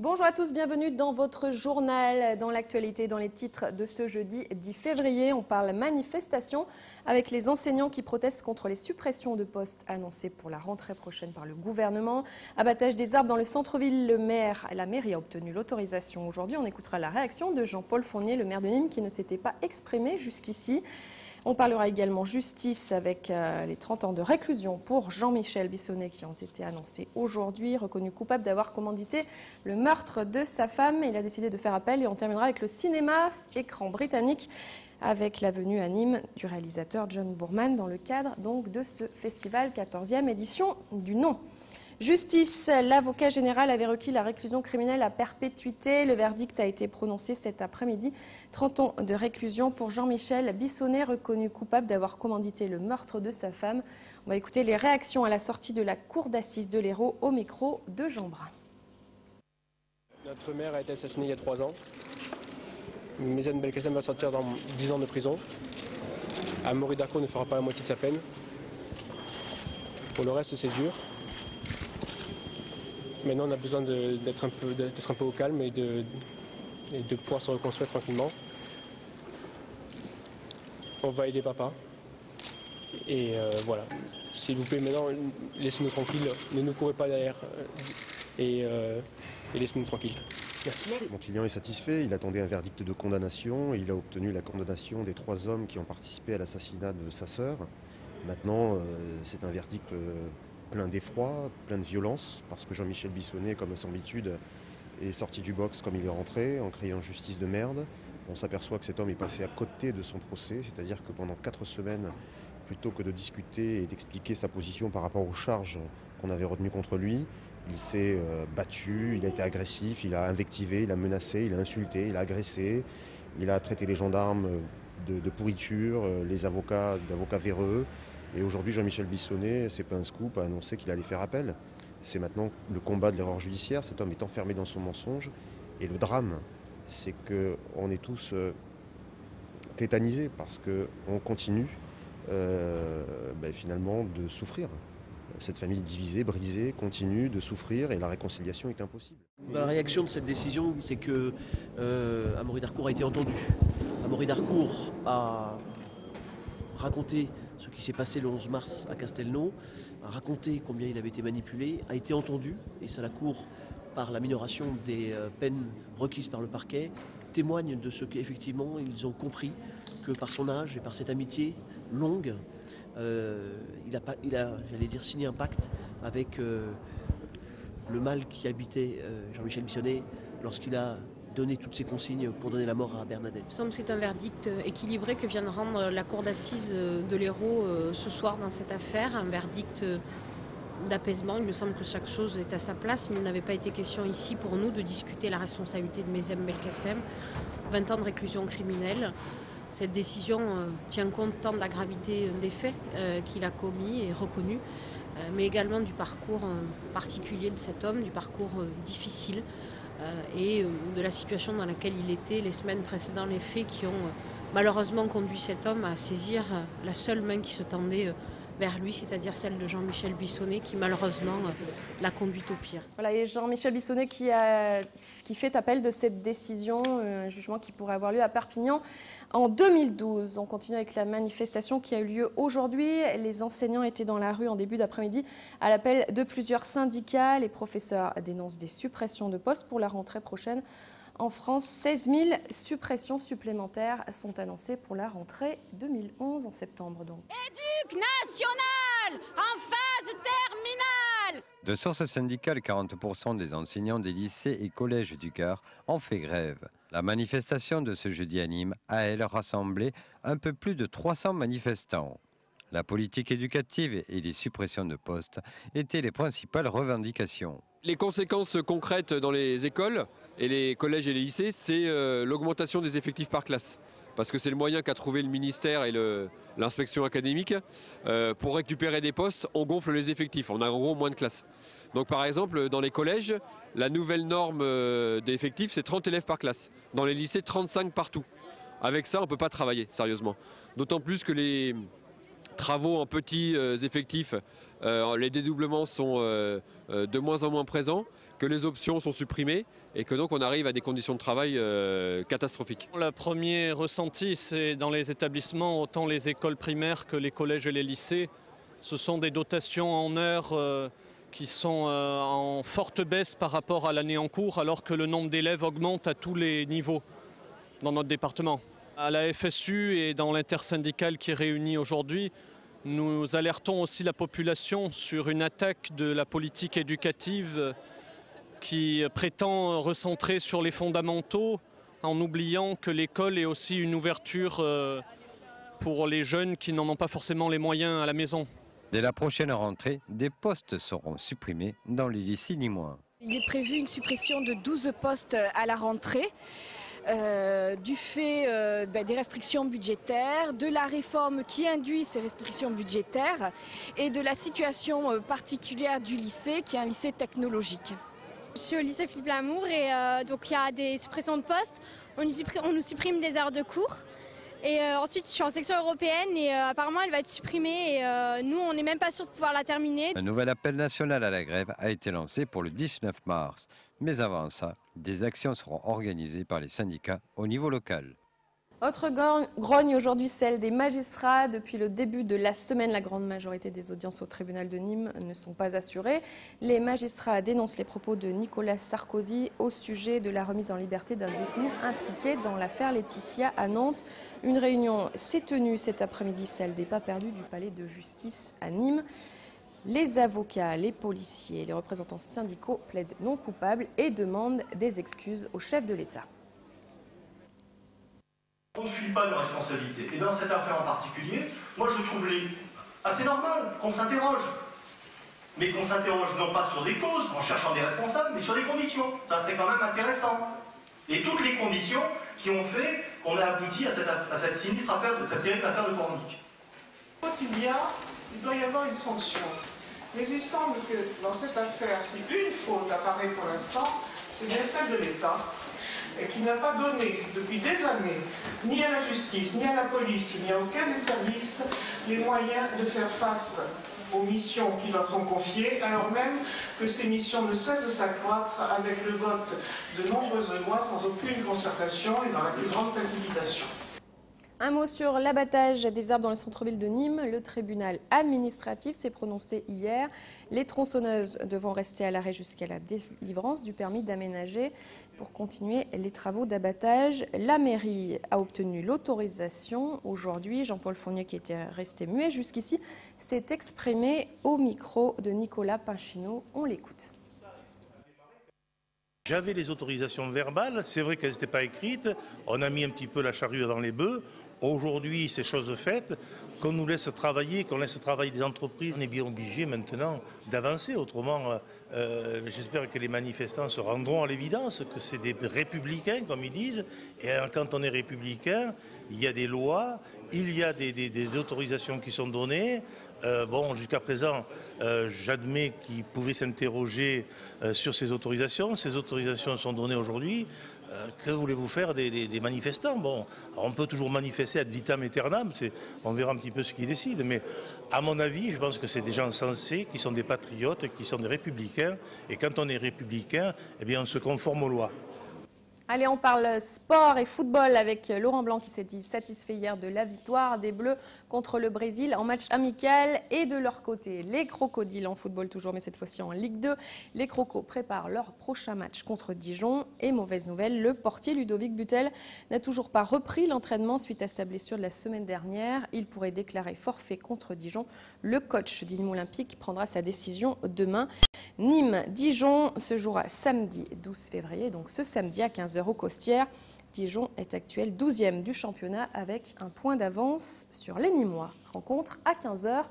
Bonjour à tous, bienvenue dans votre journal. Dans l'actualité, dans les titres de ce jeudi 10 février, on parle manifestation avec les enseignants qui protestent contre les suppressions de postes annoncées pour la rentrée prochaine par le gouvernement. Abattage des arbres dans le centre-ville, la mairie a obtenu l'autorisation aujourd'hui. On écoutera la réaction de Jean-Paul Fournier, le maire de Nîmes, qui ne s'était pas exprimé jusqu'ici. On parlera également justice avec les 30 ans de réclusion pour Jean-Michel Bissonnet qui ont été annoncés aujourd'hui, reconnu coupable d'avoir commandité le meurtre de sa femme. Il a décidé de faire appel et on terminera avec le cinéma écran britannique avec la venue à Nîmes du réalisateur John Boorman dans le cadre donc de ce festival 14e édition du nom. Justice, l'avocat général avait requis la réclusion criminelle à perpétuité. Le verdict a été prononcé cet après-midi. 30 ans de réclusion pour Jean-Michel Bissonnet, reconnu coupable d'avoir commandité le meurtre de sa femme. On va écouter les réactions à la sortie de la cour d'assises de l'Hérault au micro de Jean Brun. Notre mère a été assassinée il y a 3 ans. Méziane Belkacem va sortir dans 10 ans de prison. Amaury Darcourt ne fera pas la moitié de sa peine. Pour le reste, c'est dur. Maintenant, on a besoin d'être un peu au calme et de pouvoir se reconstruire tranquillement. On va aider papa. Et voilà. S'il vous plaît, maintenant, laissez-nous tranquilles. Ne nous courez pas derrière. Et laissez-nous tranquilles. Merci. Mon client est satisfait. Il attendait un verdict de condamnation. Et il a obtenu la condamnation des 3 hommes qui ont participé à l'assassinat de sa sœur. Maintenant, c'est un verdict plein d'effroi, plein de violence, parce que Jean-Michel Bissonnet, comme à son habitude, est sorti du box comme il est rentré, en créant justice de merde. On s'aperçoit que cet homme est passé à côté de son procès, c'est-à-dire que pendant 4 semaines, plutôt que de discuter et d'expliquer sa position par rapport aux charges qu'on avait retenues contre lui, il s'est battu, il a été agressif, il a invectivé, il a menacé, il a insulté, il a agressé, il a traité les gendarmes de pourriture, les avocats d'avocats véreux. Et aujourd'hui, Jean-Michel Bissonnet, c'est pas un scoop, a annoncé qu'il allait faire appel. C'est maintenant le combat de l'erreur judiciaire. Cet homme est enfermé dans son mensonge. Et le drame, c'est qu'on est tous tétanisés parce qu'on continue finalement de souffrir. Cette famille divisée, brisée, continue de souffrir et la réconciliation est impossible. La réaction de cette décision, c'est que Amaury Darcourt a été entendu. Amaury Darcourt a raconté ce qui s'est passé le 11 mars à Castelnau, a raconté combien il avait été manipulé, a été entendu, et ça la Cour, par la minoration des peines requises par le parquet, témoigne de ce qu'effectivement ils ont compris, que par son âge et par cette amitié longue, il a j'allais dire, signé un pacte avec le mal qui habitait Jean-Michel Bissonnet lorsqu'il a donné toutes ses consignes pour donner la mort à Bernadette. Il me semble que c'est un verdict équilibré que vient de rendre la cour d'assises de l'Hérault ce soir dans cette affaire, un verdict d'apaisement. Il me semble que chaque chose est à sa place. Il n'avait pas été question ici pour nous de discuter la responsabilité de Méziane Belkacem, 20 ans de réclusion criminelle. Cette décision tient compte tant de la gravité des faits qu'il a commis et reconnus, mais également du parcours particulier de cet homme, du parcours difficile et de la situation dans laquelle il était les semaines précédant les faits qui ont malheureusement conduit cet homme à saisir la seule main qui se tendait vers lui, c'est-à-dire celle de Jean-Michel Bissonnet qui malheureusement l'a conduit au pire. Voilà, et Jean-Michel Bissonnet qui fait appel de cette décision, un jugement qui pourrait avoir lieu à Perpignan en 2012. On continue avec la manifestation qui a eu lieu aujourd'hui. Les enseignants étaient dans la rue en début d'après-midi à l'appel de plusieurs syndicats. Les professeurs dénoncent des suppressions de postes pour la rentrée prochaine. En France, 16 000 suppressions supplémentaires sont annoncées pour la rentrée 2011 en septembre. Donc. Éduc national en phase terminale. De sources syndicales, 40% des enseignants des lycées et collèges du Gard ont fait grève. La manifestation de ce jeudi à Nîmes a, elle, rassemblé un peu plus de 300 manifestants. La politique éducative et les suppressions de postes étaient les principales revendications. Les conséquences concrètes dans les écoles et les collèges et les lycées, c'est l'augmentation des effectifs par classe. Parce que c'est le moyen qu'a trouvé le ministère et l'inspection académique. Pour récupérer des postes, on gonfle les effectifs, on a en gros moins de classes. Donc par exemple, dans les collèges, la nouvelle norme d'effectifs, c'est 30 élèves par classe. Dans les lycées, 35 partout. Avec ça, on ne peut pas travailler, sérieusement. D'autant plus que les travaux en petits effectifs, les dédoublements sont de moins en moins présents, que les options sont supprimées et que donc on arrive à des conditions de travail catastrophiques. Le premier ressenti, c'est dans les établissements, autant les écoles primaires que les collèges et les lycées. Ce sont des dotations en heures qui sont en forte baisse par rapport à l'année en cours, alors que le nombre d'élèves augmente à tous les niveaux dans notre département. À la FSU et dans l'intersyndicale qui est réunie aujourd'hui, nous alertons aussi la population sur une attaque de la politique éducative qui prétend recentrer sur les fondamentaux en oubliant que l'école est aussi une ouverture pour les jeunes qui n'en ont pas forcément les moyens à la maison. Dès la prochaine rentrée, des postes seront supprimés dans les lycées nîmois. Il est prévu une suppression de 12 postes à la rentrée. Du fait des restrictions budgétaires, de la réforme qui induit ces restrictions budgétaires et de la situation particulière du lycée qui est un lycée technologique. Je suis au lycée Philippe Lamour et donc il y a des suppressions de postes, on nous supprime des heures de cours. Et ensuite je suis en section européenne et apparemment elle va être supprimée et nous on n'est même pas sûr de pouvoir la terminer. Un nouvel appel national à la grève a été lancé pour le 19 mars. Mais avant ça, des actions seront organisées par les syndicats au niveau local. Autre grogne aujourd'hui, celle des magistrats. Depuis le début de la semaine, la grande majorité des audiences au tribunal de Nîmes ne sont pas assurées. Les magistrats dénoncent les propos de Nicolas Sarkozy au sujet de la remise en liberté d'un détenu impliqué dans l'affaire Laetitia à Nantes. Une réunion s'est tenue cet après-midi, celle des pas perdus du palais de justice à Nîmes. Les avocats, les policiers, les représentants syndicaux plaident non coupables et demandent des excuses au chef de l'État. On ne fuit pas nos responsabilités. Et dans cette affaire en particulier, moi je trouve assez normal qu'on s'interroge. Mais qu'on s'interroge non pas sur des causes, en cherchant des responsables, mais sur des conditions. Ça serait quand même intéressant. Et toutes les conditions qui ont fait qu'on a abouti à cette sinistre affaire, cette terrible affaire de Pornic. Quand il doit y avoir une sanction. Mais il semble que dans cette affaire, si une faute apparaît pour l'instant, c'est bien celle de l'État, et qui n'a pas donné depuis des années, ni à la justice, ni à la police, ni à aucun des services, les moyens de faire face aux missions qui leur sont confiées, alors même que ces missions ne cessent de s'accroître avec le vote de nombreuses lois sans aucune concertation et dans la plus grande précipitation. Un mot sur l'abattage des arbres dans le centre-ville de Nîmes. Le tribunal administratif s'est prononcé hier. Les tronçonneuses devront rester à l'arrêt jusqu'à la délivrance du permis d'aménager pour continuer les travaux d'abattage. La mairie a obtenu l'autorisation. Aujourd'hui, Jean-Paul Fournier, qui était resté muet jusqu'ici, s'est exprimé au micro de Nicolas Pinchino. On l'écoute. J'avais les autorisations verbales, c'est vrai qu'elles n'étaient pas écrites, on a mis un petit peu la charrue dans les bœufs. Aujourd'hui, c'est chose faite, qu'on nous laisse travailler, qu'on laisse travailler des entreprises. On est bien obligé maintenant d'avancer, autrement j'espère que les manifestants se rendront à l'évidence que c'est des républicains, comme ils disent, et quand on est républicain, il y a des lois, il y a des autorisations qui sont données. Bon, jusqu'à présent, j'admets qu'ils pouvaient s'interroger sur ces autorisations. Ces autorisations sont données aujourd'hui. Que voulez-vous faire des manifestants? Bon, on peut toujours manifester ad vitam aeternam, on verra un petit peu ce qu'ils décident. Mais à mon avis, je pense que c'est des gens sensés, qui sont des patriotes, qui sont des républicains. Et quand on est républicain, eh bien, on se conforme aux lois. Allez, on parle sport et football avec Laurent Blanc qui s'est dit satisfait hier de la victoire des Bleus contre le Brésil en match amical. Et de leur côté, les Crocodiles en football toujours, mais cette fois-ci en Ligue 2. Les Crocos préparent leur prochain match contre Dijon. Et mauvaise nouvelle, le portier Ludovic Butel n'a toujours pas repris l'entraînement suite à sa blessure de la semaine dernière. Il pourrait déclarer forfait contre Dijon. Le coach du Nîmes Olympique prendra sa décision demain. Nîmes-Dijon se jouera samedi 12 février, donc ce samedi à 15h au Costières. Dijon est actuel 12e du championnat avec un point d'avance sur les Nîmois. Rencontre à 15h.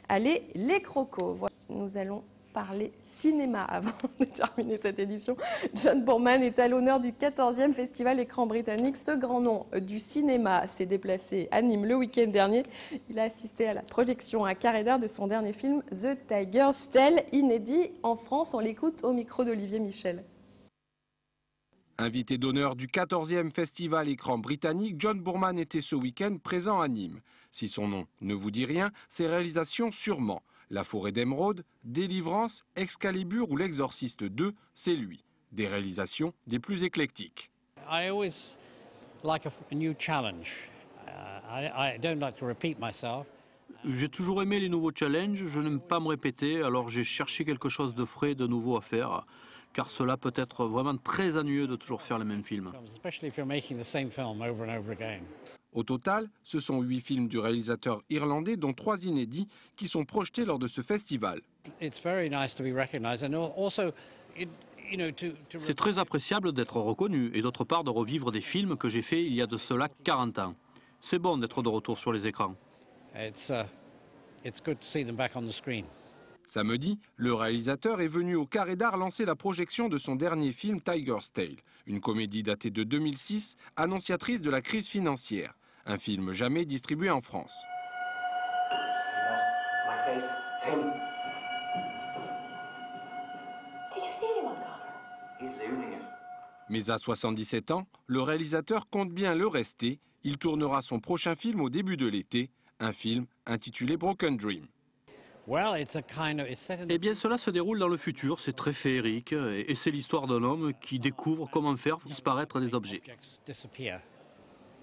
Allez, les Crocos. Voilà, nous allons parler cinéma avant de terminer cette édition. John Boorman est à l'honneur du 14e Festival Écran Britannique. Ce grand nom du cinéma s'est déplacé à Nîmes le week-end dernier. Il a assisté à la projection à Carré d'Art de son dernier film The Tiger's Tale, inédit en France. On l'écoute au micro d'Olivier Michel. Invité d'honneur du 14e Festival Écran Britannique, John Boorman était ce week-end présent à Nîmes. Si son nom ne vous dit rien, ses réalisations sûrement. La forêt d'émeraude, Délivrance, Excalibur ou L'Exorciste 2, c'est lui. Des réalisations des plus éclectiques. I always like a new challenge. I don't like to repeat myself. J'ai toujours aimé les nouveaux challenges, je n'aime pas me répéter, alors j'ai cherché quelque chose de frais, de nouveau à faire, car cela peut être vraiment très ennuyeux de toujours faire les mêmes films. Especially if you're making the same film over and over again. Au total, ce sont 8 films du réalisateur irlandais, dont 3 inédits, qui sont projetés lors de ce festival. It's very nice to be recognized and also C'est très appréciable d'être reconnu et d'autre part de revivre des films que j'ai faits il y a de cela 40 ans. C'est bon d'être de retour sur les écrans. It's good to see them back on the screen. Samedi, le réalisateur est venu au Carré d'Art lancer la projection de son dernier film Tiger's Tale, une comédie datée de 2006, annonciatrice de la crise financière. Un film jamais distribué en France. Mais à 77 ans, le réalisateur compte bien le rester. Il tournera son prochain film au début de l'été, un film intitulé Broken Dream. Eh bien, cela se déroule dans le futur, c'est très féerique, et c'est l'histoire d'un homme qui découvre comment faire disparaître des objets.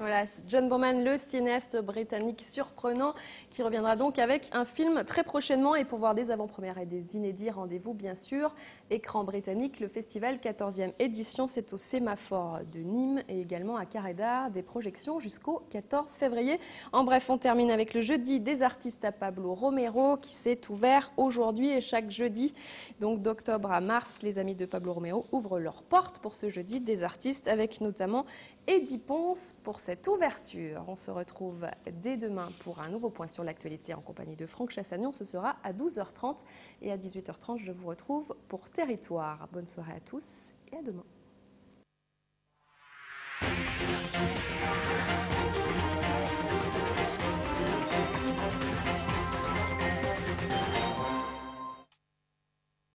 Voilà, c'est John Boorman, le cinéaste britannique surprenant, qui reviendra donc avec un film très prochainement. Et pour voir des avant-premières et des inédits, rendez-vous bien sûr, Écran britannique, le festival 14e édition, c'est au Sémaphore de Nîmes et également à Carré d'Art, des projections jusqu'au 14 février. En bref, on termine avec le jeudi des artistes à Pablo Romero qui s'est ouvert aujourd'hui et chaque jeudi, donc d'octobre à mars, les amis de Pablo Romero ouvrent leurs portes pour ce jeudi des artistes avec notamment Eddie Ponce pour cette ouverture. On se retrouve dès demain pour un nouveau point sur l'actualité en compagnie de Franck Chassagnon. Ce sera à 12h30 et à 18h30, je vous retrouve pour Territoire. Bonne soirée à tous et à demain.